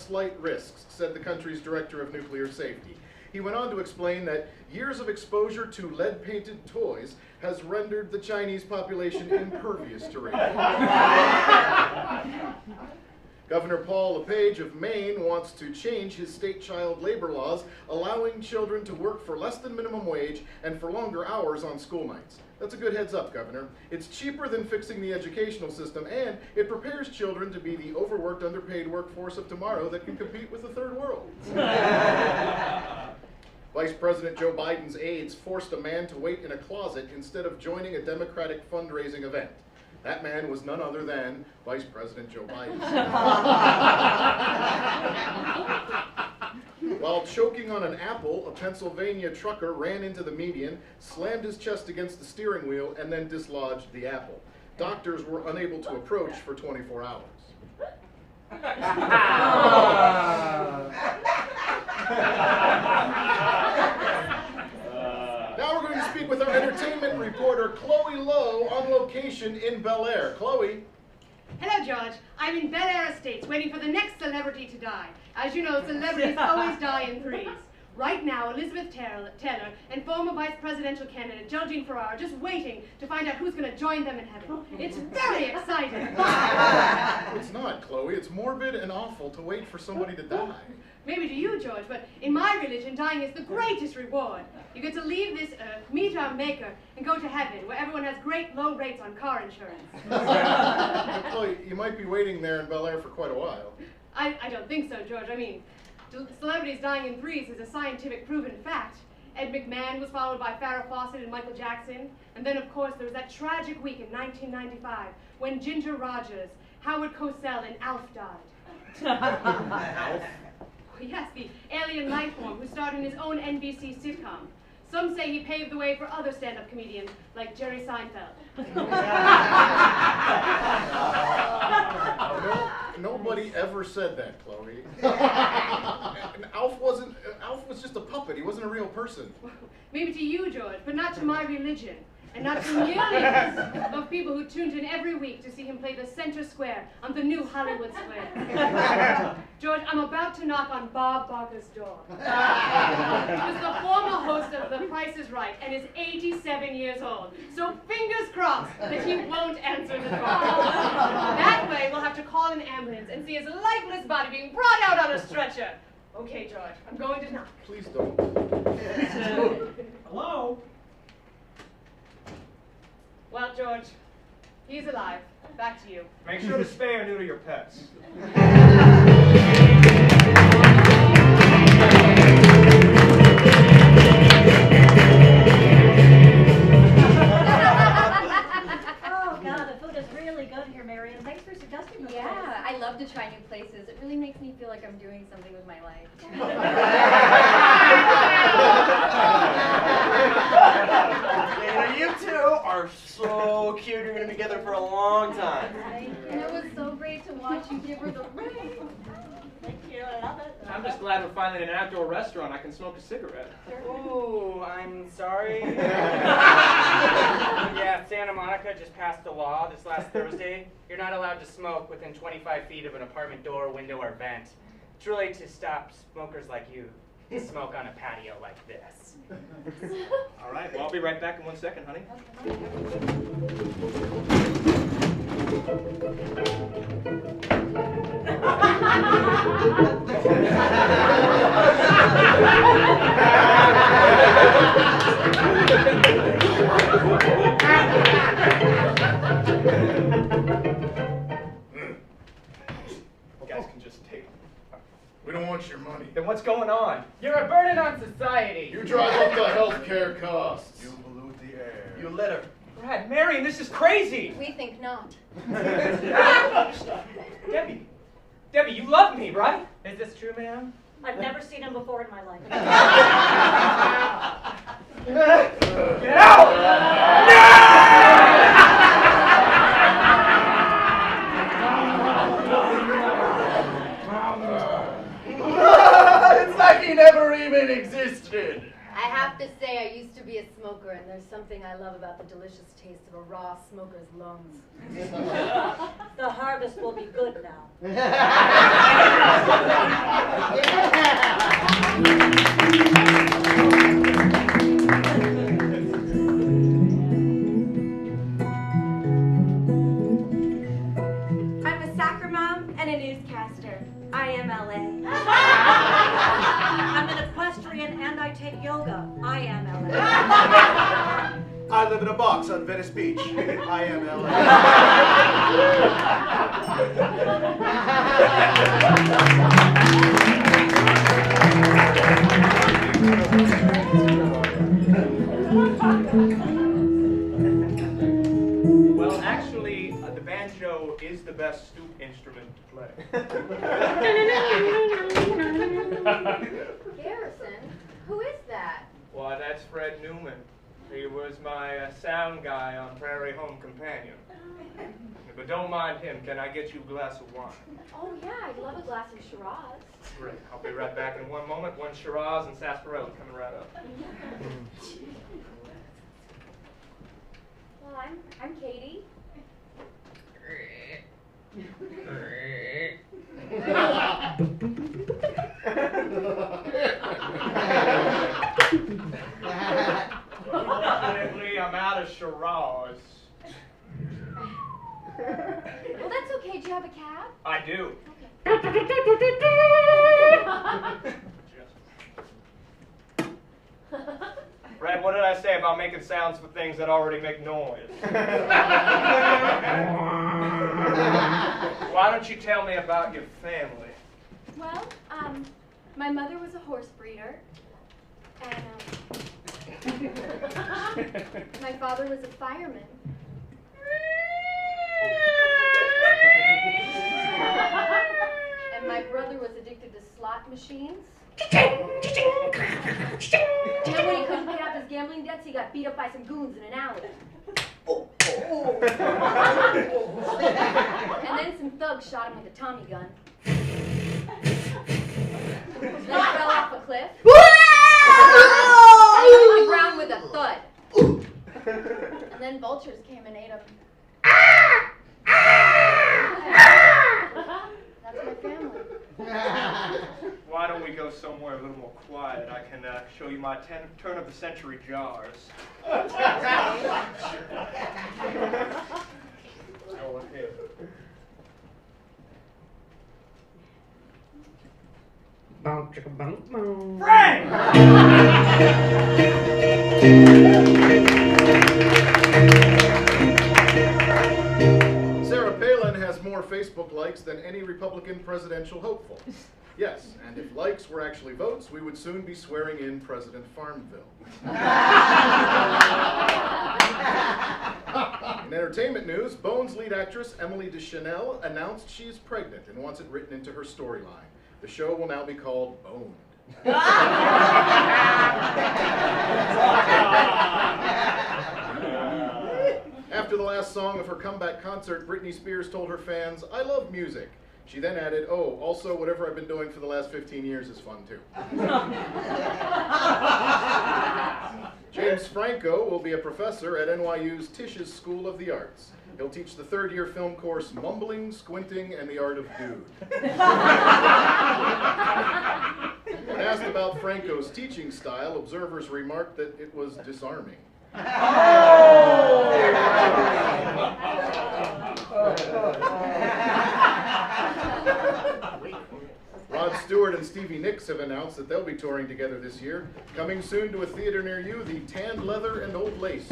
slight risks, said the country's director of nuclear safety. He went on to explain that years of exposure to lead-painted toys has rendered the Chinese population impervious to radiation. Governor Paul LePage of Maine wants to change his state child labor laws, allowing children to work for less than minimum wage and for longer hours on school nights. That's a good heads up, Governor. It's cheaper than fixing the educational system, and it prepares children to be the overworked, underpaid workforce of tomorrow that can compete with the third world. Vice President Joe Biden's aides forced a man to wait in a closet instead of joining a Democratic fundraising event. That man was none other than Vice President Joe Biden. While choking on an apple, a Pennsylvania trucker ran into the median, slammed his chest against the steering wheel, and then dislodged the apple. Doctors were unable to approach for 24 hours. Now we're going to speak with our entertainment reporter, Chloe Lowe, on location in Bel Air. Chloe. Hello, George. I'm in Bel Air Estates, waiting for the next celebrity to die. As you know, celebrities always die in threes. Right now, Elizabeth Taylor and former vice presidential candidate Geraldine Ferrara are just waiting to find out who's going to join them in heaven. It's very exciting. It's not, Chloe. It's morbid and awful to wait for somebody to die. Maybe to you, George, but in my religion, dying is the greatest reward. You get to leave this earth, meet our Maker, and go to heaven, where everyone has great low rates on car insurance. Chloe, you might be waiting there in Bel Air for quite a while. I don't think so, George. I mean, celebrities dying in threes is a scientific proven fact. Ed McMahon was followed by Farrah Fawcett and Michael Jackson. And then, of course, there was that tragic week in 1995 when Ginger Rogers, Howard Cosell, and Alf died. Alf? Yes, the alien life form who starred in his own NBC sitcom. Some say he paved the way for other stand-up comedians like Jerry Seinfeld. Nobody ever said that, Chloe. And Alf was just a puppet. He wasn't a real person. Maybe to you, George, but not to my religion. And not to millions of people who tuned in every week to see him play the center square on the new Hollywood Square. George, I'm about to knock on Bob Barker's door. He was the former host of The Price is Right and is 87 years old. So fingers crossed that he won't answer the door. That way, we'll have to call an ambulance and see his lifeless body being brought out on a stretcher. Okay, George, I'm going to knock. Please don't. Hello? Well, George, he's alive. Back to you. Make sure to spay or neuter your pets. Oh, God, the food is really good here, Marion. Thanks for suggesting the place. Yeah, I love to try new places. It really makes me feel like I'm doing something with my life. You two are so cute. You're going to be together for a long time. And it was so great to watch you give her the ring. Thank you, I love it. I'm just glad we're finally in an outdoor restaurant. I can smoke a cigarette. Ooh, I'm sorry. Yeah, Santa Monica just passed a law this last Thursday. You're not allowed to smoke within 25 feet of an apartment door, window, or vent. It's really to stop smokers like you to smoke on a patio like this. All right, well, I'll be right back in 1 second, honey. You guys can just take it. We don't want your money. Then what's going on? You're a burden on society. You drive up the healthcare costs. You pollute the air. You litter. Brad, Marion, this is crazy! We think not. Debbie, you love me, right? Is this true, ma'am? I've never seen him before in my life. Get out! It's like he never even existed. I have to say, I used to be a smoker, and there's something I love about the delicious taste of a raw smoker's lungs. The harvest will be good now. I'm a soccer mom and a newscaster. I am LA. I'm an equestrian and I take yoga. I am LA. I live in a box on Venice Beach. I am LA. Well, actually, the banjo is the best stoop instrument to play. Garrison, who is that? Why, that's Fred Newman. He was my sound guy on Prairie Home Companion. But don't mind him. Can I get you a glass of wine? Oh yeah, I'd love a glass of Shiraz. Great. I'll be right back in one moment. One Shiraz and sarsaparilla coming right up. Well, I'm Katie. Unfortunately, I'm out of Shiraz. Well, that's okay. Do you have a cab? I do. Brad, what did I say about making sounds for things that already make noise? Why don't you tell me about your family? Well, my mother was a horse breeder, and my father was a fireman. And my brother was addicted to slot machines. And then when he couldn't pay off his gambling debts, he got beat up by some goons in an alley. And then some thugs shot him with a Tommy gun. Then he fell off a cliff. And he hit the ground with a thud. And then vultures came and ate him. That's my family. Why don't we go somewhere a little more quiet? I can show you my turn-of-the-century jars. Go ahead. Frank! Sarah Palin has more Facebook likes than any Republican presidential hopeful. Yes, and if likes were actually votes, we would soon be swearing in President Farmville. In entertainment news, Bones lead actress Emily Deschanel announced she's pregnant and wants it written into her storyline. The show will now be called Boned. After the last song of her comeback concert, Britney Spears told her fans, "I love music." She then added, "Oh, also whatever I've been doing for the last 15 years is fun too." James Franco will be a professor at NYU's Tish's School of the Arts. He'll teach the third-year film course Mumbling, Squinting, and the Art of Dude. When asked about Franco's teaching style, observers remarked that it was disarming. Rod Stewart and Stevie Nicks have announced that they'll be touring together this year. Coming soon to a theater near you, the Tanned Leather and Old Lace.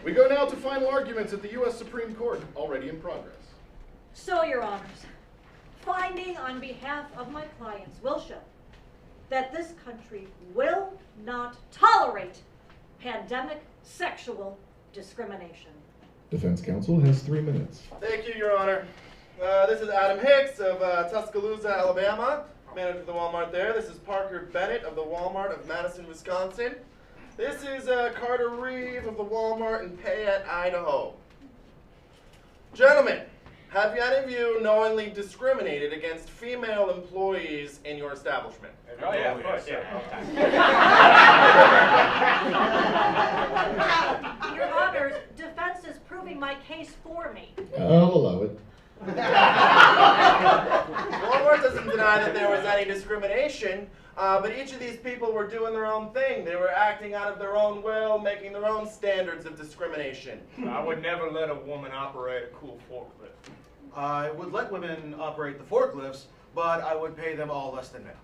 We go now to final arguments at the U.S. Supreme Court, already in progress. So, Your Honors, finding on behalf of my clients will show that this country will not tolerate pandemic sexual discrimination. Defense counsel has 3 minutes. Thank you, Your Honor. This is Adam Hicks of Tuscaloosa, Alabama, manager of the Walmart there. This is Parker Bennett of the Walmart of Madison, Wisconsin. This is Carter Reeve of the Walmart in Payette, Idaho. Gentlemen, Have any of you knowingly discriminated against female employees in your establishment? Oh, yeah, of course, yeah. Your Honors, defense is proving my case for me. I'll allow it. Walmart doesn't deny that there was any discrimination, but each of these people were doing their own thing. They were acting out of their own will, making their own standards of discrimination. I would never let a woman operate a cool forklift. I would let women operate the forklifts, but I would pay them all less than men.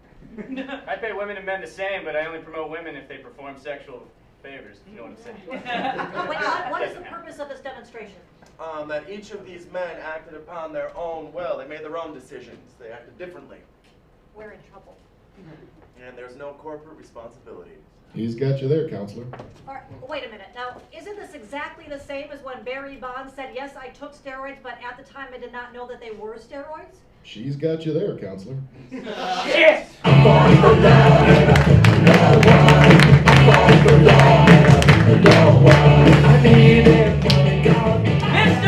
I pay women and men the same, but I only promote women if they perform sexual favors, if you know what I'm saying. Wait, what is the purpose of this demonstration? That each of these men acted upon their own will. They made their own decisions. They acted differently. We're in trouble. And there's no corporate responsibility. He's got you there, counselor. All right, wait a minute. Now, isn't this exactly the same as when Barry Bonds said, yes, I took steroids, but at the time I did not know that they were steroids? She's got you there, counselor. Yes! Mr.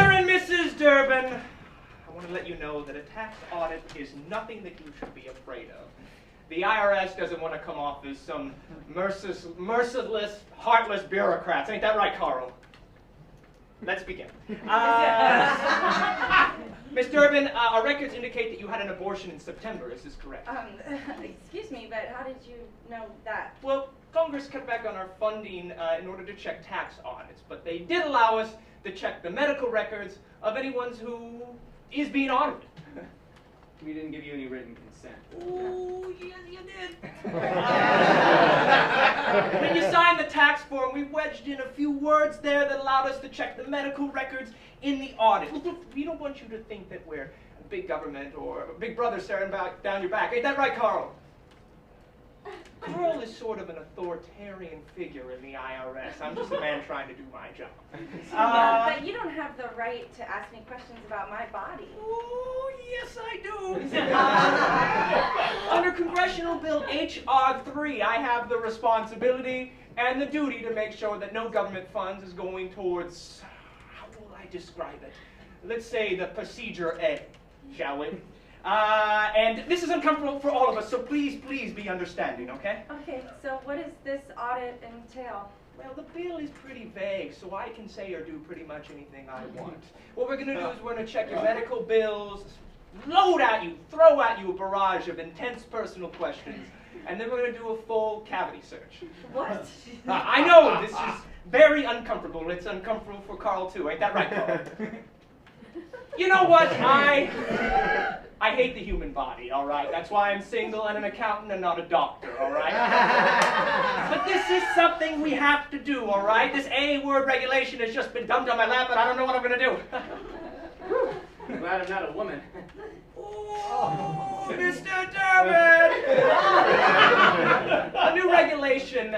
and Mrs. Durbin, I want to let you know that a tax audit is nothing that you should be afraid of. The IRS doesn't want to come off as some merciless, heartless bureaucrats. Ain't that right, Carl? Let's begin. Ms. Durbin, our records indicate that you had an abortion in September. Is this correct? Excuse me, but how did you know that? Well, Congress cut back on our funding in order to check tax audits, but they did allow us to check the medical records of anyone who is being audited. We didn't give you any written consent. Ooh, yes, you did. When you signed the tax form, we wedged in a few words there that allowed us to check the medical records in the audit. Look, we don't want you to think that we're a big government or a big brother staring down your back. Ain't that right, Carl? Carl is sort of an authoritarian figure in the IRS. I'm just a man trying to do my job. But you don't have the right to ask me questions about my body. Oh, yes, I do. Under Congressional Bill H.R. 3, I have the responsibility and the duty to make sure that no government funds is going towards, how will I describe it? Let's say the procedure A, shall we? And this is uncomfortable for all of us, so please, please be understanding, okay? Okay, so what does this audit entail? Well, the bill is pretty vague, so I can say or do pretty much anything I want. What we're going to do is we're going to check your medical bills, load at you, throw at you a barrage of intense personal questions, and then we're going to do a full cavity search. What? I know, this is very uncomfortable. It's uncomfortable for Carl, too. Ain't that right, Carl? You know what? I hate the human body, all right? That's why I'm single and an accountant and not a doctor, all right? But this is something we have to do, all right? This A-word regulation has just been dumped on my lap, and I don't know what I'm going to do. I'm glad I'm not a woman. Oh, Mr. Durbin! A new regulation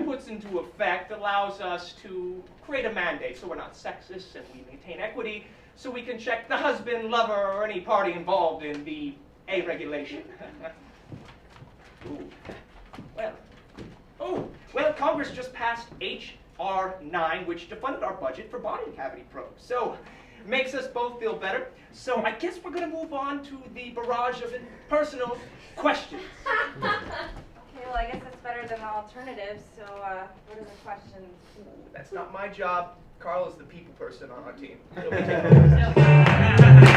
puts into effect allows us to create a mandate so we're not sexist and we maintain equity, so we can check the husband, lover, or any party involved in the A regulation. Well, Congress just passed H.R. 9, which defunded our budget for body cavity probes. So, makes us both feel better. So, I guess we're going to move on to the barrage of personal questions. Okay, well, I guess that's better than the alternatives, so what are the questions? That's not my job. Carl is the people person on our team. He'll be taking care of this.